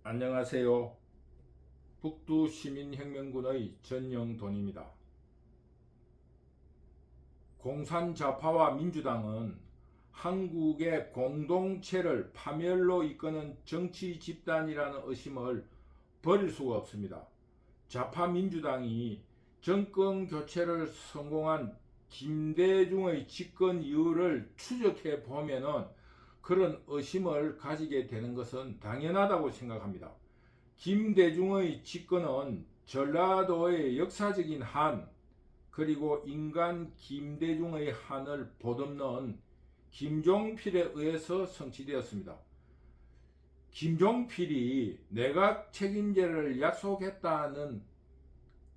안녕하세요. 북두시민혁명군의 전영돈입니다. 공산좌파와 민주당은 한국의 공동체를 파멸로 이끄는 정치 집단이라는 의심을 버릴 수가 없습니다. 좌파 민주당이 정권 교체를 성공한 김대중의 집권 이유를 추적해 보면은 그런 의심을 가지게 되는 것은 당연하다고 생각합니다. 김대중의 집권은 전라도의 역사적인 한, 그리고 인간 김대중의 한을 보듬는 김종필에 의해서 성취되었습니다. 김종필이 내각 책임제를 약속했다는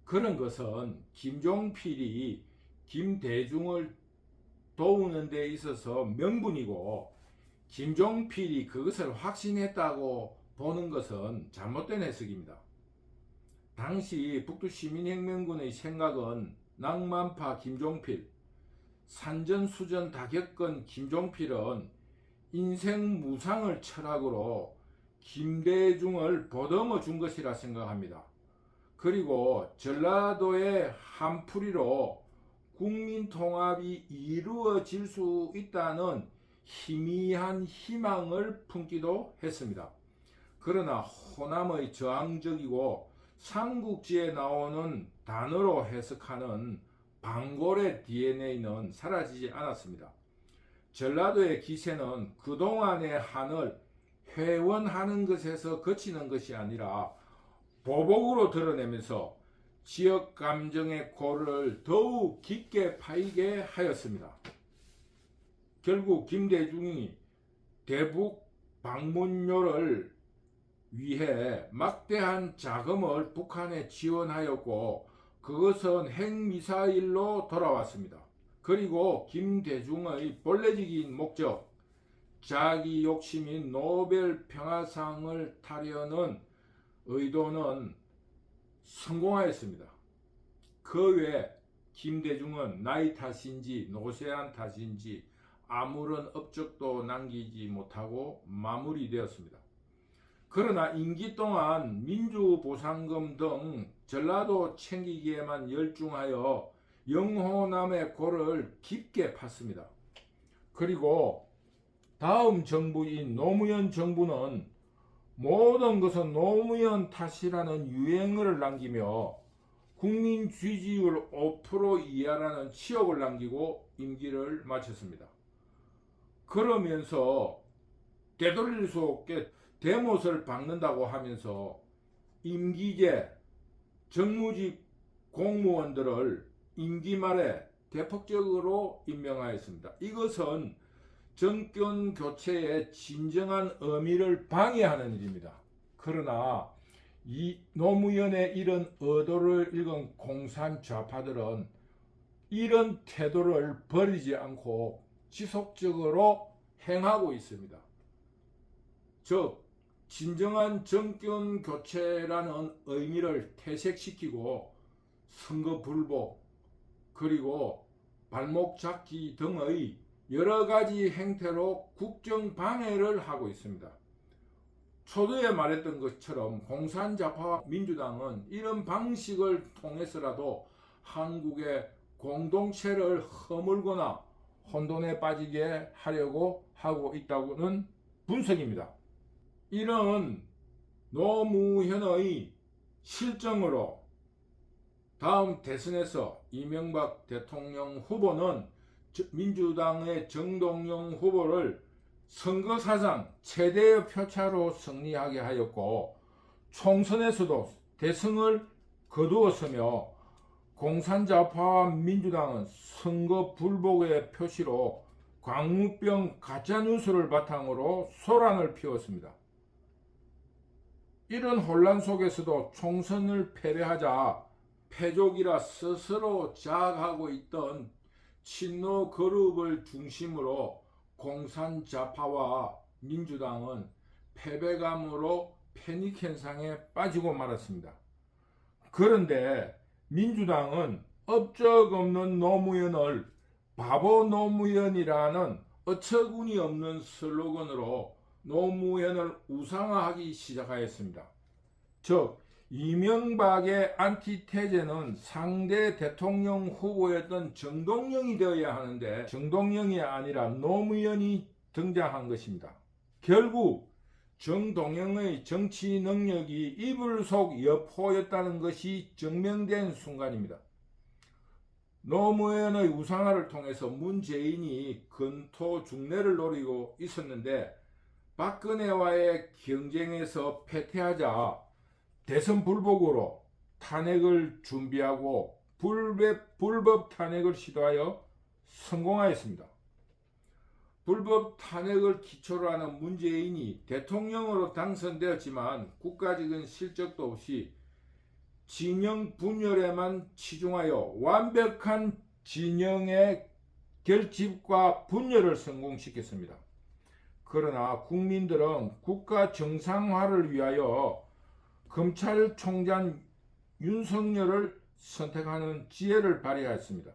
그런 것은 김종필이 김대중을 도우는 데 있어서 명분이고, 김종필이 그것을 확신했다고 보는 것은 잘못된 해석입니다. 당시 북두시민혁명군의 생각은 낭만파 김종필, 산전수전 다 겪은 김종필은 인생 무상을 철학으로 김대중을 보듬어 준 것이라 생각합니다. 그리고 전라도의 한풀이로 국민통합이 이루어질 수 있다는 희미한 희망을 품기도 했습니다. 그러나 호남의 저항적이고 삼국지에 나오는 단어로 해석하는 방골의 DNA는 사라지지 않았습니다. 전라도의 기세는 그동안의 한을 회원하는 것에서 그치는 것이 아니라 보복으로 드러내면서 지역 감정의 골을 더욱 깊게 파이게 하였습니다. 결국 김대중이 대북 방문료를 위해 막대한 자금을 북한에 지원하였고, 그것은 핵미사일로 돌아왔습니다. 그리고 김대중의 본래적인 목적, 자기 욕심인 노벨 평화상을 타려는 의도는 성공하였습니다. 그 외에 김대중은 나이 탓인지 노쇠한 탓인지 아무런 업적도 남기지 못하고 마무리되었습니다. 그러나 임기 동안 민주보상금 등 전라도 챙기기에만 열중하여 영호남의 골을 깊게 팠습니다. 그리고 다음 정부인 노무현 정부는 모든 것은 노무현 탓이라는 유행어를 남기며 국민 지지율 5% 이하라는 치욕을 남기고 임기를 마쳤습니다. 그러면서 되돌릴 수 없게 대못을 박는다고 하면서 임기제 정무직 공무원들을 임기 말에 대폭적으로 임명하였습니다. 이것은 정권 교체의 진정한 의미를 방해하는 일입니다. 그러나 이 노무현의 이런 의도를 읽은 공산 좌파들은 이런 태도를 버리지 않고 지속적으로 행하고 있습니다. 즉, 진정한 정권 교체라는 의미를 퇴색시키고 선거 불복, 그리고 발목 잡기 등의 여러 가지 행태로 국정 방해를 하고 있습니다. 초두에 말했던 것처럼 공산좌파와 민주당은 이런 방식을 통해서라도 한국의 공동체를 허물거나 혼돈에 빠지게 하려고 하고 있다고는 분석입니다. 이런 노무현의 실정으로 다음 대선에서 이명박 대통령 후보는 민주당의 정동영 후보를 선거사상 최대의 표차로 승리하게 하였고, 총선에서도 대승을 거두었으며, 공산좌파와 민주당은 선거 불복의 표시로 광우병 가짜뉴스를 바탕으로 소란을 피웠습니다. 이런 혼란 속에서도 총선을 패배하자 패족이라 스스로 자학하고 있던 친노 그룹을 중심으로 공산좌파와 민주당은 패배감으로 패닉 현상에 빠지고 말았습니다. 그런데 민주당은 업적 없는 노무현을 바보 노무현이라는 어처구니 없는 슬로건으로 노무현을 우상화하기 시작하였습니다. 즉 이명박의 안티테제는 상대 대통령 후보였던 정동영이 되어야 하는데 정동영이 아니라 노무현이 등장한 것입니다. 결국 정동영의 정치 능력이 이불 속 여포였다는 것이 증명된 순간입니다. 노무현의 우상화를 통해서 문재인이 근토 중래를 노리고 있었는데 박근혜와의 경쟁에서 패퇴하자 대선 불복으로 탄핵을 준비하고 불법 탄핵을 시도하여 성공하였습니다. 불법 탄핵을 기초로 하는 문재인이 대통령으로 당선되었지만 국가적인 실적도 없이 진영 분열에만 치중하여 완벽한 진영의 결집과 분열을 성공시켰습니다. 그러나 국민들은 국가 정상화를 위하여 검찰총장 윤석열을 선택하는 지혜를 발휘하였습니다.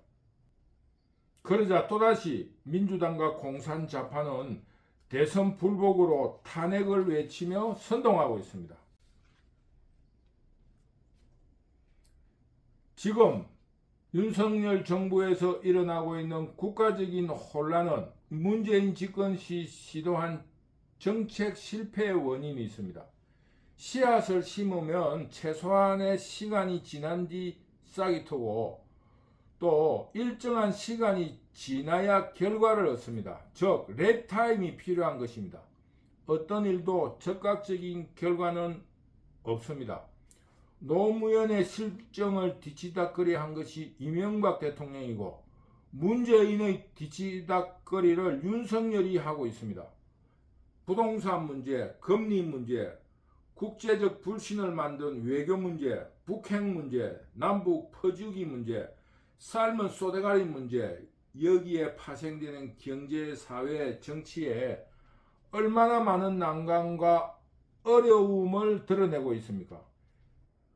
그러자 또다시 민주당과 공산자파는 대선 불복으로 탄핵을 외치며 선동하고 있습니다. 지금 윤석열 정부에서 일어나고 있는 국가적인 혼란은 문재인 집권 시 시도한 정책 실패의 원인이 있습니다. 씨앗을 심으면 최소한의 시간이 지난 뒤 싹이 트고 또 일정한 시간이 지나야 결과를 얻습니다. 즉 랩타임이 필요한 것입니다. 어떤 일도 즉각적인 결과는 없습니다. 노무현의 실정을 뒤치다꺼리 한 것이 이명박 대통령이고 문재인의 뒤치다꺼리를 윤석열이 하고 있습니다. 부동산 문제, 금리 문제, 국제적 불신을 만든 외교 문제, 북핵 문제, 남북 퍼주기 문제, 삶은 쏘대가리 문제, 여기에 파생되는 경제, 사회, 정치에 얼마나 많은 난관과 어려움을 드러내고 있습니까?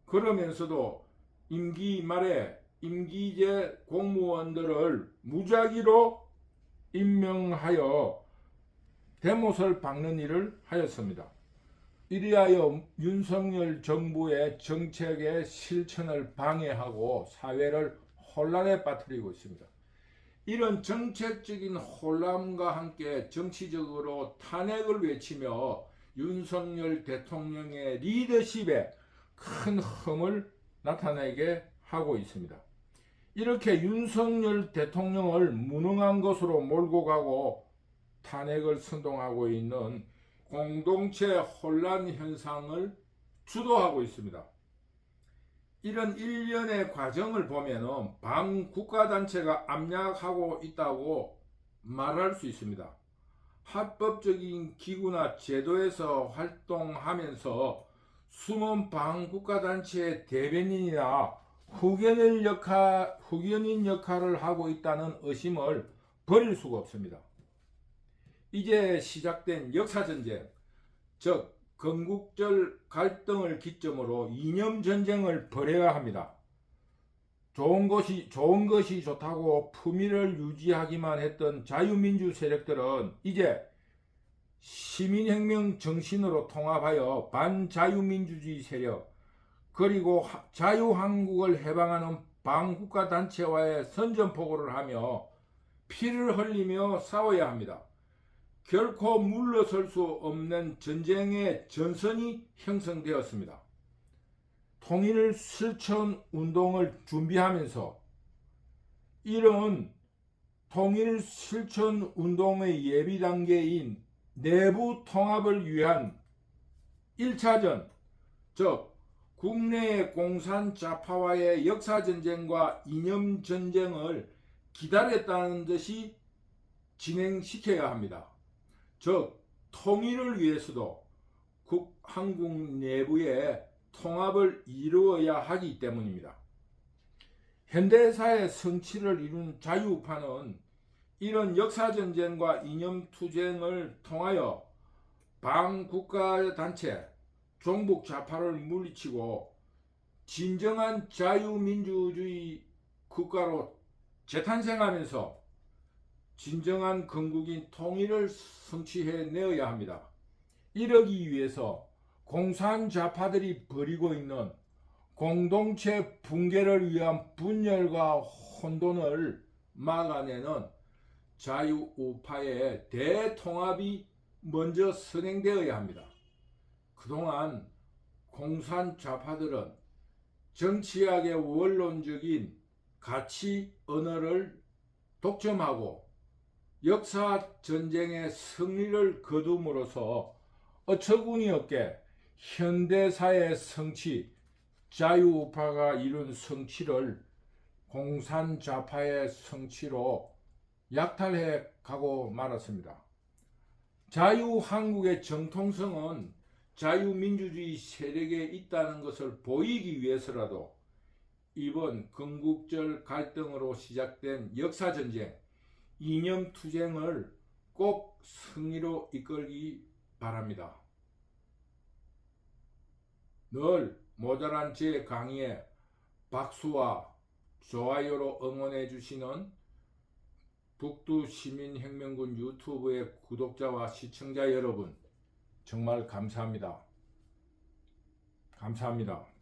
그러면서도 임기 말에 임기제 공무원들을 무작위로 임명하여 대못을 박는 일을 하였습니다. 이리하여 윤석열 정부의 정책의 실천을 방해하고 사회를 혼란에 빠뜨리고 있습니다. 이런 정책적인 혼란과 함께 정치적으로 탄핵을 외치며 윤석열 대통령의 리더십에 큰 흠을 나타내게 하고 있습니다. 이렇게 윤석열 대통령을 무능한 것으로 몰고 가고 탄핵을 선동하고 있는 공동체 혼란 현상을 주도하고 있습니다. 이런 일련의 과정을 보면 반국가단체가 압력하고 있다고 말할 수 있습니다. 합법적인 기구나 제도에서 활동하면서 숨은 반국가단체의 대변인이나 후견인 역할을 하고 있다는 의심을 버릴 수가 없습니다. 이제 시작된 역사전쟁, 즉 건국절 갈등을 기점으로 이념전쟁을 벌여야 합니다. 좋은 것이 좋다고 품위를 유지하기만 했던 자유민주 세력들은 이제 시민혁명 정신으로 통합하여 반자유민주주의 세력 그리고 자유한국을 해방하는 반국가단체와의 선전포고를 하며 피를 흘리며 싸워야 합니다. 결코 물러설 수 없는 전쟁의 전선이 형성되었습니다. 통일 실천 운동을 준비하면서 이런 통일 실천 운동의 예비 단계인 내부 통합을 위한 1차전, 즉 국내의 공산자파와의 역사전쟁과 이념전쟁을 기다렸다는 듯이 진행시켜야 합니다. 즉 통일을 위해서도 한국 내부의 통합을 이루어야 하기 때문입니다. 현대사의 성취를 이룬 자유파는 이런 역사전쟁과 이념투쟁을 통하여 반국가단체, 종북좌파를 물리치고 진정한 자유민주주의 국가로 재탄생하면서 진정한 건국인 통일을 성취해내어야 합니다. 이러기 위해서 공산 좌파들이 벌이고 있는 공동체 붕괴를 위한 분열과 혼돈을 막아내는 자유우파의 대통합이 먼저 선행되어야 합니다. 그동안 공산 좌파들은 정치학의 원론적인 가치 언어를 독점하고 역사 전쟁의 승리를 거둠으로써 어처구니 없게 현대사의 성취, 자유우파가 이룬 성취를 공산 좌파의 성취로 약탈해 가고 말았습니다. 자유한국의 정통성은 자유민주주의 세력에 있다는 것을 보이기 위해서라도 이번 건국절 갈등으로 시작된 역사전쟁, 이념투쟁을 꼭 승리로 이끌기 바랍니다. 늘 모자란 제 강의에 박수와 좋아요로 응원해 주시는 북두시민혁명군 유튜브의 구독자와 시청자 여러분, 정말 감사합니다. 감사합니다.